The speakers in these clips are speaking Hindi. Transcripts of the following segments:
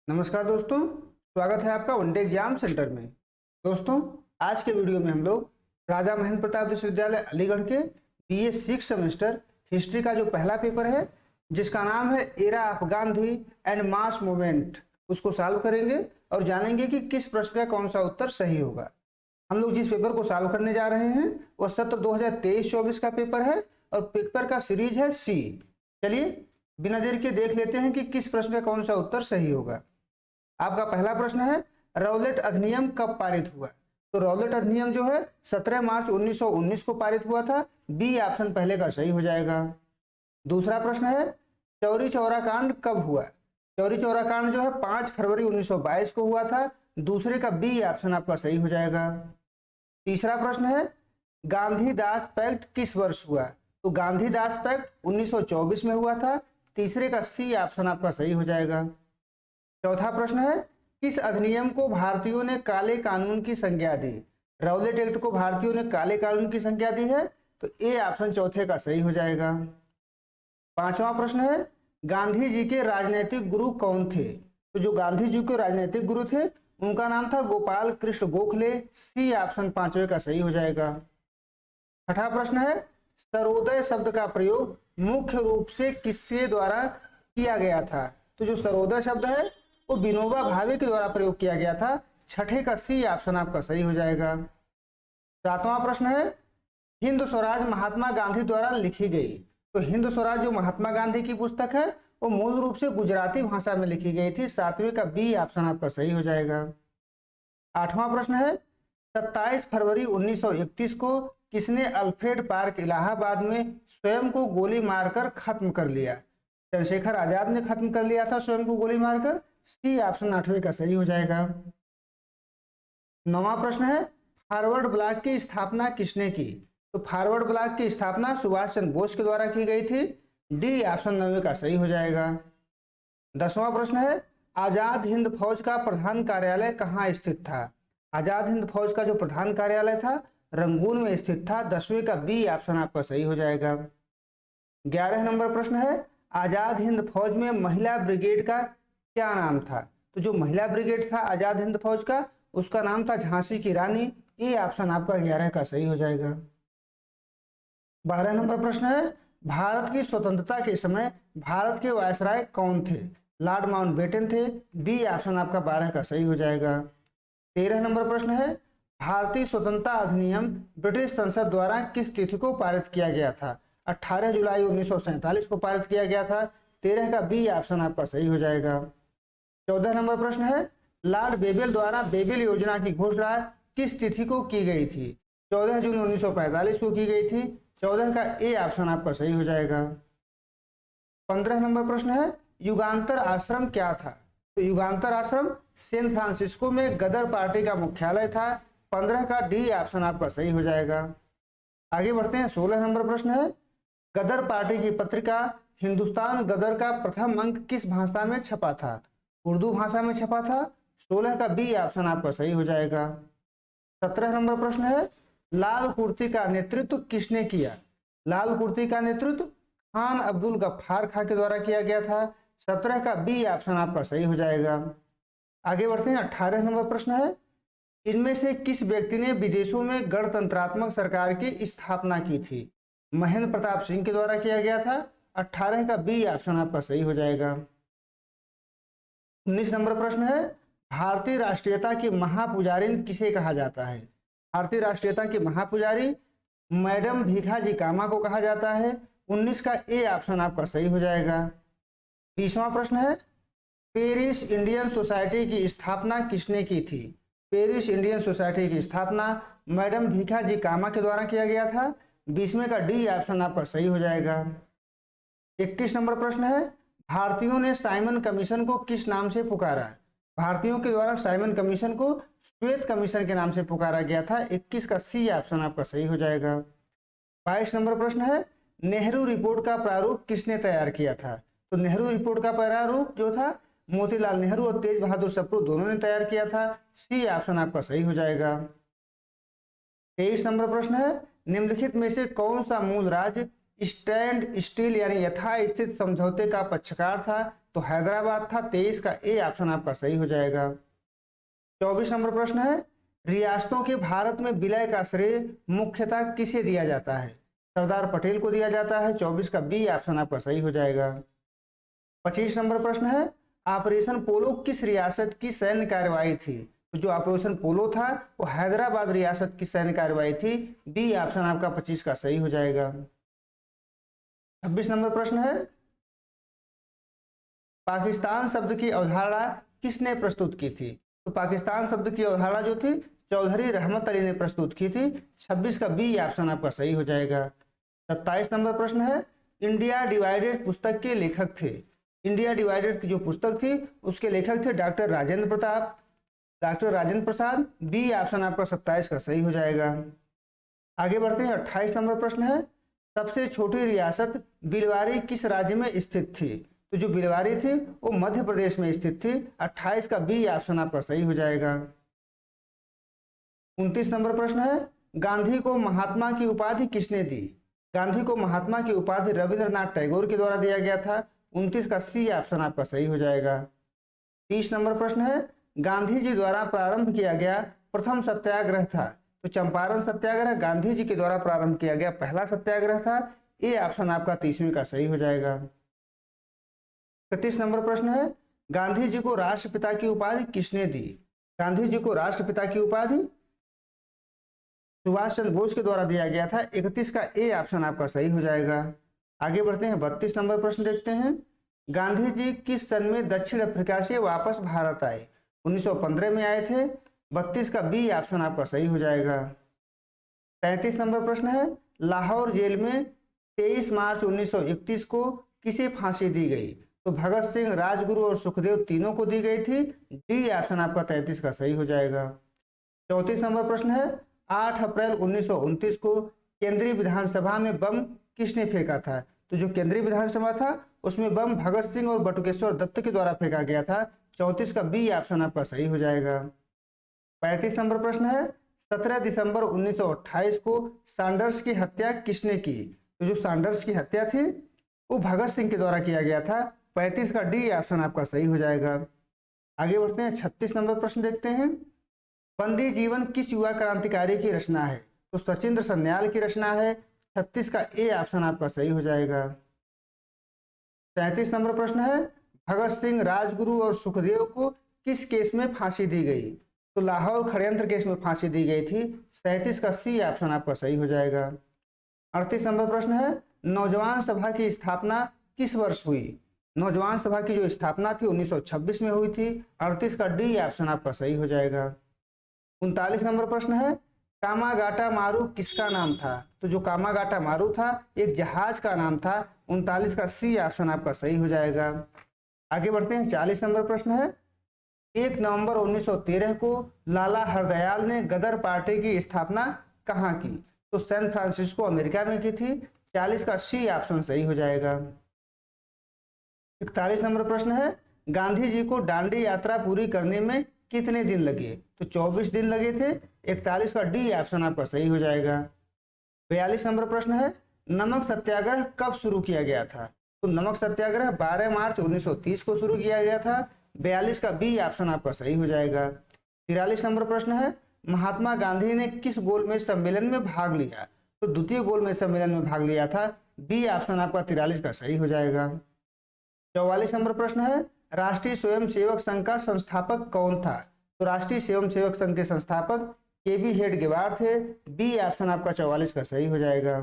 नमस्कार दोस्तों, स्वागत है आपका वनडे एग्जाम सेंटर में। दोस्तों, आज के वीडियो में हम लोग राजा महेंद्र प्रताप विश्वविद्यालय अलीगढ़ के बीए 6 सेमेस्टर हिस्ट्री का जो पहला पेपर है, जिसका नाम है era of Gandhi and mass movement, उसको सॉल्व करेंगे और जानेंगे कि किस प्रश्न का कौन सा उत्तर सही होगा। हम लोग जिस पेपर को सॉल्व करने जा रहे हैं वह सत्र 2023-24 का पेपर है और पेपर का सीरीज है सी। चलिए बिना देर के देख लेते हैं कि किस प्रश्न का कौन सा उत्तर सही होगा। आपका पहला प्रश्न है, रौलेट अधिनियम कब पारित हुआ? तो रौलेट अधिनियम जो है 17 मार्च 1919 को पारित हुआ था। बी ऑप्शन पहले का सही हो जाएगा। दूसरा प्रश्न है, चौरी चौरा कांड कब हुआ? चौरी चौरा कांड जो है 5 फरवरी 1922 को हुआ था। दूसरे का बी ऑप्शन आपका सही हो जाएगा। तीसरा प्रश्न है, गांधी-दास पैक्ट किस वर्ष हुआ? तो गांधी-दास पैक्ट 1924 में हुआ था। तीसरे का सी ऑप्शन आपका सही हो जाएगा। चौथा प्रश्न है, किस अधिनियम को भारतीयों ने काले कानून की संज्ञा दी? रौलेट एक्ट को भारतीयों ने काले कानून की संज्ञा दी है, तो ए ऑप्शन चौथे का सही हो जाएगा। पांचवा प्रश्न है, गांधी जी के राजनीतिक गुरु कौन थे? तो जो गांधी जी के राजनीतिक गुरु थे उनका नाम था गोपाल कृष्ण गोखले। सी ऑप्शन पांचवे का सही हो जाएगा। छठा प्रश्न है, सर्वोदय शब्द का प्रयोग मुख्य रूप से किसके द्वारा किया गया था? तो जो सर्वोदय शब्द है वो विनोबा भावे के द्वारा प्रयोग किया गया था। छठे का सी ऑप्शन आपका सही हो जाएगा। सातवां प्रश्न है, हिंद स्वराज महात्मा गांधी द्वारा लिखी गई। तो हिंद स्वराज जो महात्मा गांधी की पुस्तक है वो मूल रूप से गुजराती भाषा में लिखी गई थी। सातवें का बी ऑप्शन आपका सही हो जाएगा। आठवां प्रश्न है, 27 फरवरी 1931 को किसने अल्फ्रेड पार्क इलाहाबाद में स्वयं को गोली मारकर खत्म कर लिया? चंद्रशेखर आजाद ने खत्म कर लिया था स्वयं को गोली मारकर। सी ऑप्शन आठवें का सही हो जाएगा। नौवां प्रश्न है, फॉरवर्ड ब्लॉक की स्थापना किसने की? तो फॉरवर्ड ब्लॉक की स्थापना सुभाष चंद्र बोस के द्वारा की गई थी। डी ऑप्शन नौवें का सही हो जाएगा। 10वां प्रश्न है, आजाद हिंद फौज का प्रधान कार्यालय कहाँ स्थित था? आजाद हिंद फौज का जो प्रधान कार्यालय था रंगून में स्थित था। 10वें का बी ऑप्शन आपका सही हो जाएगा। 11 नंबर प्रश्न है, आजाद हिंद फौज में महिला ब्रिगेड का क्या नाम था? तो जो महिला ब्रिगेड था आजाद हिंद फौज का उसका नाम था झांसी की रानी। ए ऑप्शन आपका 11 का सही हो जाएगा। 12 नंबर प्रश्न है, भारत की स्वतंत्रता के समय भारत के वायसराय कौन थे? लॉर्ड माउंटबेटन थे। बी ऑप्शन आपका 12 का सही हो जाएगा। 13 नंबर प्रश्न है, भारतीय स्वतंत्रता अधिनियम ब्रिटिश संसद द्वारा किस तिथि को पारित किया गया था? 18 जुलाई 1947 को पारित किया गया था। 13 का बी ऑप्शन आपका सही हो जाएगा। 14 नंबर प्रश्न है, लॉर्ड बेबल द्वारा बेबल योजना की घोषणा किस तिथि को की गई थी? 14 जून 1945 को की गई थी। 14 का ए ऑप्शन आपका सही हो जाएगा। 15 नंबर प्रश्न है, युगांतर आश्रम क्या था? तो युगांतर आश्रम सैन फ्रांसिस्को में गदर पार्टी का मुख्यालय था। 15 का डी ऑप्शन आपका सही हो जाएगा। आगे बढ़ते हैं। 16 नंबर प्रश्न है, गदर पार्टी की पत्रिका हिंदुस्तान गदर का प्रथम अंक किस भाषा में छपा था? उर्दू भाषा में छपा था। 16 का बी ऑप्शन आपका सही हो जाएगा। 17 नंबर प्रश्न है, लाल कुर्ती का नेतृत्व किसने किया? लाल कुर्ती का नेतृत्व खान अब्दुल गफ्फार खां के द्वारा किया गया था। 17 का बी ऑप्शन आपका सही हो जाएगा। आगे बढ़ते हैं। 18 नंबर प्रश्न है, इनमें से किस व्यक्ति ने विदेशों में गणतंत्रात्मक सरकार की स्थापना की थी? महेंद्र प्रताप सिंह के द्वारा किया गया था। 18 का बी ऑप्शन आपका सही हो जाएगा। 19 नंबर प्रश्न है, भारतीय राष्ट्रीयता की महापुजारिन किसे कहा जाता है? भारतीय राष्ट्रीयता की महापुजारी मैडम भीखाजी कामा को कहा जाता है। 19 का ए ऑप्शन आपका सही हो जाएगा। 20वां प्रश्न है, पेरिस इंडियन सोसाइटी की स्थापना किसने की थी? पेरिस इंडियन सोसाइटी की स्थापना मैडम भीखाजी कामा के द्वारा किया गया था। 20वें का डी ऑप्शन आपका सही हो जाएगा। 21 नंबर प्रश्न है, भारतीयों ने साइमन कमीशन को किस नाम से पुकारा? भारतीयों के द्वारा साइमन कमीशन को श्वेत कमीशन के नाम से पुकारा गया था। 21 का सी ऑप्शन आपका सही हो जाएगा। 22 नंबर प्रश्न है, नेहरू रिपोर्ट का प्रारूप किसने तैयार किया था? तो नेहरू रिपोर्ट का प्रारूप जो था मोतीलाल नेहरू और तेज बहादुर सप्रू दोनों ने तैयार किया था। सी ऑप्शन आपका सही हो जाएगा। 23 नंबर प्रश्न है, निम्नलिखित में से कौन सा मूल राज्य स्टैंड स्टील यानी यथास्थित समझौते का पक्षकार था? तो हैदराबाद था। 23 का ए ऑप्शन आपका सही हो जाएगा। 24 नंबर प्रश्न है, रियासतों के भारत में विलय का श्रेय मुख्यतः किसे दिया जाता है? सरदार पटेल को दिया जाता है। 24 का बी ऑप्शन आपका सही हो जाएगा। 25 नंबर प्रश्न है, ऑपरेशन पोलो किस रियासत की सैन्य कार्रवाई थी? तो जो ऑपरेशन पोलो था वो हैदराबाद रियासत की सैन्य कार्रवाई थी। बी ऑप्शन आपका 25 का सही हो जाएगा। 26 नंबर प्रश्न है, पाकिस्तान शब्द की अवधारणा किसने प्रस्तुत की थी? तो पाकिस्तान शब्द की अवधारणा जो थी चौधरी रहमत अली ने प्रस्तुत की थी। 26 का बी ऑप्शन आपका सही हो जाएगा। 27 नंबर प्रश्न है, इंडिया डिवाइडेड पुस्तक के लेखक थे? इंडिया डिवाइडेड की जो पुस्तक थी उसके लेखक थे doctor Rajendra Pratap, doctor Rajendra Prasad. B option आपका 27 का सही हो जाएगा। आगे बढ़ते हैं। 28 नंबर प्रश्न है, सबसे छोटी रियासत बिलवारी किस राज्य में स्थित थी? तो जो बिलवारी थी वो मध्य प्रदेश में स्थित थी। 28 का बी ऑप्शन आपका सही हो जाएगा। 29 नंबर प्रश्न है, गांधी को महात्मा की उपाधि किसने दी? गांधी को महात्मा की उपाधि रविंद्रनाथ टैगोर के द्वारा दिया गया था। 29 का सी ऑप्शन आपका सही हो जाएगा। 30 नंबर प्रश्न है, गांधी जी द्वारा प्रारंभ किया गया प्रथम सत्याग्रह था? तो चंपारण सत्याग्रह गांधी जी के द्वारा प्रारंभ किया गया पहला सत्याग्रह था। ए ऑप्शन आपका 30वीं का सही हो जाएगा। 31 नंबर प्रश्न है, गांधी जी को राष्ट्रपिता की उपाधि किसने दी? गांधी जी को राष्ट्रपिता की उपाधि सुभाष चंद्र बोस के द्वारा दिया गया था। 31 का ए ऑप्शन आपका सही हो जाएगा। आगे बढ़ते हैं। 32 नंबर प्रश्न देखते हैं, गांधी जी किस सन में दक्षिण अफ्रीका से वापस भारत आए? 1915 में आए थे। 32 का बी ऑप्शन आपका सही हो जाएगा। 33 नंबर प्रश्न है, लाहौर जेल में 23 मार्च 1931 को किसे फांसी दी गई? तो भगत सिंह, राजगुरु और सुखदेव तीनों को दी गई थी। डी ऑप्शन आपका 33 का सही हो जाएगा। 34 नंबर प्रश्न है, 8 अप्रैल 1929 को केंद्रीय विधानसभा में बम किसने फेंका था? तो जो केंद्रीय विधानसभा था उसमें बम भगत सिंह और बटुकेश्वर दत्त के द्वारा फेंका गया था। 34 का बी ऑप्शन आपका सही हो जाएगा। 35 नंबर प्रश्न है, 17 दिसंबर 1928 को सैंडर्स की हत्या किसने की? तो जो सैंडर्स की हत्या थी वो भगत सिंह के द्वारा किया गया था। 35 का डी ऑप्शन आपका सही हो जाएगा। आगे बढ़ते हैं। 36 नंबर प्रश्न देखते हैं, बंदी जीवन किस युवा क्रांतिकारी की रचना है? तो सचिंद्र सन्याल की रचना है। 36 का ए ऑप्शन आपका सही हो जाएगा। 37 नंबर प्रश्न है, भगत सिंह, राजगुरु और सुखदेव को किस केस में फांसी दी गई? तो लाहौर षड्यंत्र केस में फांसी दी गई थी। 37 का सी ऑप्शन आपका सही हो जाएगा। 38 नंबर प्रश्न है, नौजवान सभा की स्थापना किस वर्ष हुई? नौजवान सभा की जो स्थापना थी 1926 में हुई थी। 38 का डी ऑप्शन आपका सही हो जाएगा। 39 नंबर प्रश्न है, कामागाटा मारू किसका नाम था? तो जो कामागाटा मारू था एक जहाज का नाम था। 39 का सी ऑप्शन आपका सही हो जाएगा। आगे बढ़ते हैं। 40 नंबर प्रश्न है, 1 नवंबर 1913 को लाला हरदयाल ने गदर पार्टी की स्थापना कहाँ की? तो सैन फ्रांसिस्को अमेरिका में की थी। 40 का सी ऑप्शन सही हो जाएगा। 41 नंबर प्रश्न है, गांधी जी को दांडी यात्रा पूरी करने में कितने दिन लगे? तो 24 दिन लगे थे। 41 का डी ऑप्शन आपका सही हो जाएगा। 42 नंबर प्रश्न है, नमक सत्याग्रह कब शुरू किया गया था? तो नमक सत्याग्रह 12 मार्च 1930 को शुरू किया गया था। 42 का बी ऑप्शन आपका सही हो जाएगा। 43 नंबर प्रश्न है, महात्मा गांधी ने किस गोलमेज सम्मेलन में भाग लिया? तो द्वितीय गोलमेज सम्मेलन में भाग लिया था। बी ऑप्शन आपका 43 का सही हो जाएगा। 44 नंबर प्रश्न है, राष्ट्रीय स्वयंसेवक संघ का संस्थापक कौन था? तो राष्ट्रीय स्वयंसेवक संघ के संस्थापक केबी हेडगेवार थे। बी ऑप्शन आपका 44 का सही हो जाएगा।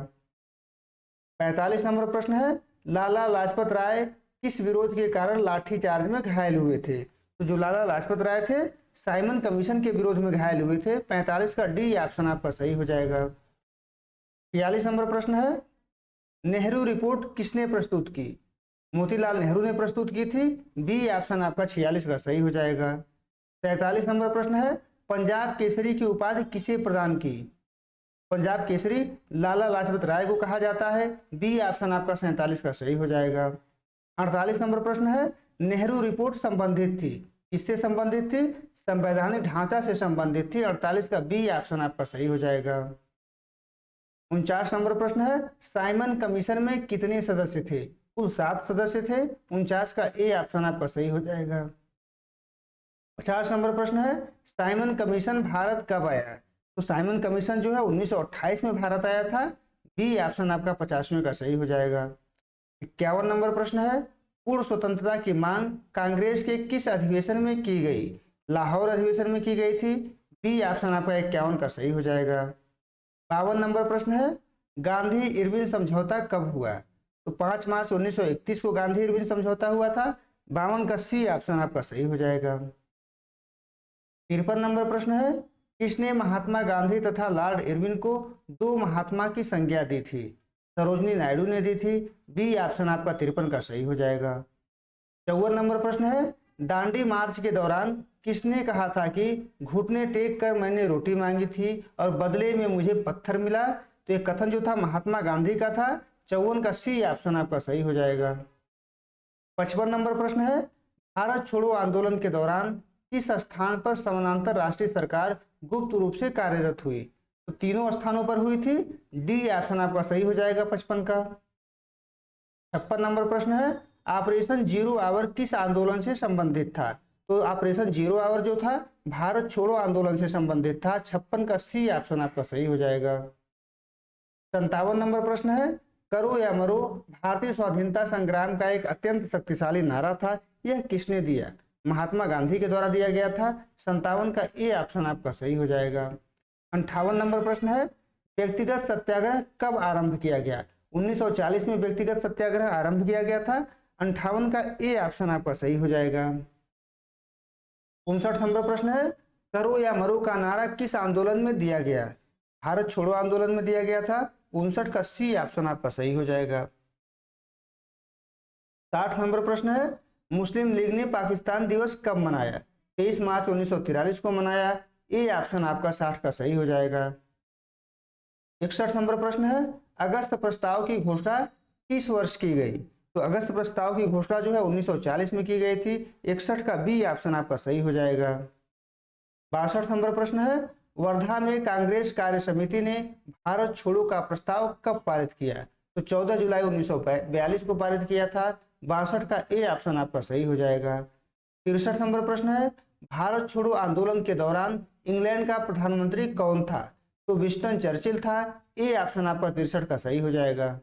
45 नंबर प्रश्न है, लाला लाजपत राय किस विरोध के कारण लाठीचार्ज में घायल हुए थे? तो जो लाला लाजपत राय थे साइमन कमीशन के विरोध में घायल हुए थे। 45 का डी ऑप्शन आपका सही हो जाएगा। 46 नंबर प्रश्न है, नेहरू रिपोर्ट किसने प्रस्तुत की? मोतीलाल नेहरू ने प्रस्तुत की थी। बी ऑप्शन आपका 46 का सही हो जाएगा। 43 नंबर प्रश्न है, पंजाब केसरी की उपाधि किसे प्रदान की? पंजाब केसरी लाला लाजपत राय को कहा जाता है। बी ऑप्शन आपका 47 का सही हो जाएगा। 48 नंबर प्रश्न है, नेहरू रिपोर्ट संबंधित थी किससे संबंधित थी? संवैधानिक ढांचा से संबंधित थी। 48 का बी ऑप्शन आपका सही हो जाएगा। 49 नंबर प्रश्न है, साइमन कमीशन में कितने सदस्य थे? कुल 7 सदस्य थे। 49 का ए ऑप्शन आपका सही हो जाएगा। 50 नंबर प्रश्न है, साइमन कमीशन भारत कब आया? तो साइमन कमीशन जो है 1928 में भारत आया था। बी ऑप्शन आपका 50वें का सही हो जाएगा। 51 नंबर प्रश्न है, पूर्ण स्वतंत्रता की मांग कांग्रेस के किस अधिवेशन में की गई? लाहौर अधिवेशन में की गई थी। बी ऑप्शन आपका 51 का सही हो जाएगा। 52 नंबर प्रश्न है, गांधी इरविन समझौता कब हुआ? तो 5 मार्च 1931 को गांधी इरविन समझौता हुआ था। 52 का सी ऑप्शन आपका सही हो जाएगा। 53 नंबर प्रश्न है, किसने महात्मा गांधी तथा लॉर्ड इरविन को दो महात्मा की संज्ञा दी थी? सरोजनी नायडू ने दी थी। बी ऑप्शन आपका 53 का सही हो जाएगा। 54 नंबर प्रश्न है, दांडी मार्च के दौरान किसने कहा था कि घुटने टेक कर मैंने रोटी मांगी थी और बदले में मुझे पत्थर मिला? तो ये कथन जो था महात्मा गांधी का था। 54 का सी ऑप्शन आपका सही हो जाएगा। 55 नंबर प्रश्न है, भारत छोड़ो आंदोलन के दौरान किस स्थान पर समानांतर राष्ट्रीय सरकार गुप्त रूप से कार्यरत हुई? तो तीनों स्थानों पर हुई थी। डी ऑप्शन आपका सही हो जाएगा 55 का। 56 नंबर प्रश्न है, ऑपरेशन जीरो आवर किस आंदोलन से संबंधित था? तो ऑपरेशन जीरो आवर जो था भारत छोड़ो आंदोलन से संबंधित था। 56 का सी ऑप्शन आपका सही हो जाएगा। 57 नंबर प्रश्न है, करो या मरो भारतीय स्वाधीनता संग्राम का एक अत्यंत शक्तिशाली नारा था, यह किसने दिया? महात्मा गांधी के द्वारा दिया गया था। 57 का ए ऑप्शन आपका सही हो जाएगा। 58 नंबर प्रश्न है, व्यक्तिगत सत्याग्रह कब आरंभ किया गया? 1940 में व्यक्तिगत सत्याग्रह आरंभ किया गया था। 58 का ए ऑप्शन आपका सही हो जाएगा। 59 नंबर प्रश्न है, करो या मरो का नारा किस आंदोलन में दिया गया? भारत छोड़ो आंदोलन में दिया गया था। 59 का सी ऑप्शन आपका सही हो जाएगा। 60 नंबर प्रश्न है, मुस्लिम लीग ने पाकिस्तान दिवस कब मनाया? 23 मार्च 1943 को मनाया। ए ऑप्शन आपका 60 का सही हो जाएगा। 61 नंबर प्रश्न है, अगस्त प्रस्ताव की घोषणा किस वर्ष की गई? तो अगस्त प्रस्ताव की घोषणा जो है 1940 में की गई थी। 61 का बी ऑप्शन आपका सही हो जाएगा। 62 नंबर प्रश्न है, वर्धा में कांग्रेस कार्य समिति ने भारत छोड़ो का प्रस्ताव कब पारित किया? तो 14 जुलाई 1942 को पारित किया था। 62 का ए ऑप्शन आपका सही हो जाएगा। 63 नंबर प्रश्न है, भारत छोड़ो आंदोलन के दौरान इंग्लैंड का प्रधानमंत्री कौन था? तो विंस्टन चर्चिल था। ए ऑप्शन आपका 63 का सही हो जाएगा।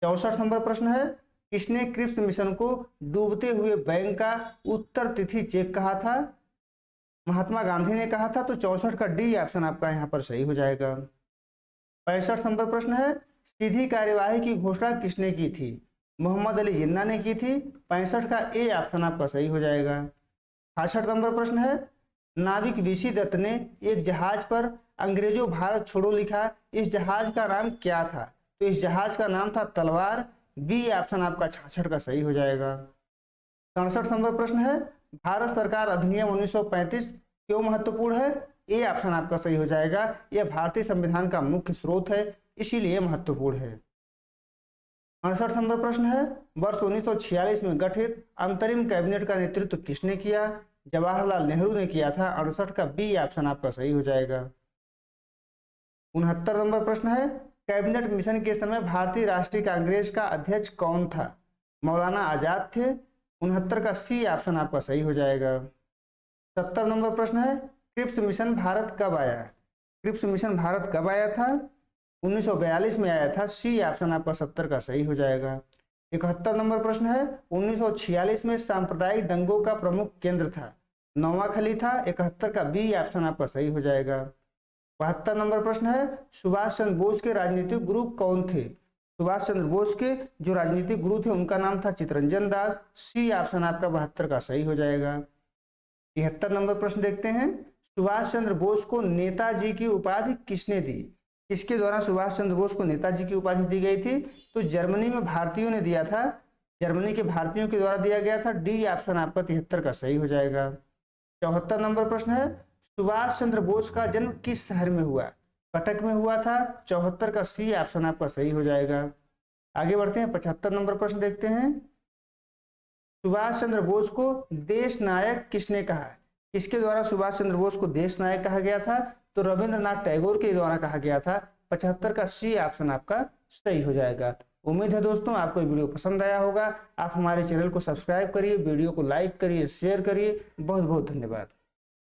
64 नंबर प्रश्न है, किसने क्रिप्स मिशन को डूबते हुए बैंक का उत्तर तिथि चेक कहा था? महात्मा गांधी ने कहा था। तो 64 का डी ऑप्शन आपका यहाँ पर सही हो जाएगा। 65 नंबर प्रश्न है, सीधी कार्यवाही की घोषणा किसने की थी? मोहम्मद अली जिन्ना ने की थी। 65 का ए ऑप्शन आपका सही हो जाएगा। 66 नंबर प्रश्न है, नाविक वीसी दत्त ने एक जहाज पर अंग्रेजों भारत छोड़ो लिखा, इस जहाज का नाम क्या था? तो इस जहाज का नाम था तलवार। बी ऑप्शन आपका 66 का सही हो जाएगा। 67 नंबर प्रश्न है, भारत सरकार अधिनियम 1935 क्यों महत्वपूर्ण है? ए ऑप्शन आपका सही हो जाएगा। यह भारतीय संविधान का मुख्य स्रोत है, इसीलिए महत्वपूर्ण है। 68 नंबर प्रश्न है, वर्ष 1946 में गठित अंतरिम कैबिनेट का नेतृत्व किसने किया? जवाहरलाल नेहरू ने किया था। 68 का बी ऑप्शन आपका सही हो जाएगा। 69 नंबर प्रश्न है, कैबिनेट मिशन के समय भारतीय राष्ट्रीय कांग्रेस का अध्यक्ष कौन था? मौलाना आजाद थे। 69 का सी ऑप्शन आपका सही हो जाएगा। 70 नंबर प्रश्न है, क्रिप्स मिशन भारत कब आया? क्रिप्स मिशन भारत कब आया था? 1942 में आया था। सी ऑप्शन आपका 70 का सही हो जाएगा। 71 नंबर प्रश्न है, 1946 में सांप्रदायिक दंगों का प्रमुख केंद्र था नौवाखली था। 71 का बी ऑप्शन आपका सही हो जाएगा। 72 नंबर प्रश्न है, सुभाष चंद्र बोस के राजनीतिक गुरु कौन थे? सुभाष चंद्र बोस के जो राजनीतिक गुरु थे उनका नाम था चितरंजन दास। सी ऑप्शन आपका 72 का सही हो जाएगा। 73 नंबर प्रश्न देखते हैं, सुभाष चंद्र बोस को नेताजी की उपाधि किसने दी? किसके द्वारा सुभाष चंद्र बोस को नेताजी की उपाधि दी गई थी? तो जर्मनी में भारतीयों ने दिया था। जर्मनी के भारतीयों के द्वारा दिया गया था। डी ऑप्शन आपका 73 का सही हो जाएगा। 74 नंबर प्रश्न है, सुभाष चंद्र बोस का जन्म किस शहर में हुआ? कटक में हुआ था। 74 का सी ऑप्शन आपका सही हो जाएगा। आगे बढ़ते हैं, 75 नंबर प्रश्न देखते हैं, सुभाष चंद्र बोस को देश नायक किसने कहा? किसके द्वारा सुभाष चंद्र बोस को देश नायक कहा गया था? तो रविंद्रनाथ टैगोर के द्वारा कहा गया था। 75 का सी ऑप्शन आपका सही हो जाएगा। उम्मीद है दोस्तों आपको वीडियो पसंद आया होगा। आप हमारे चैनल को सब्सक्राइब करिए, वीडियो को लाइक करिए, शेयर करिए। बहुत बहुत धन्यवाद।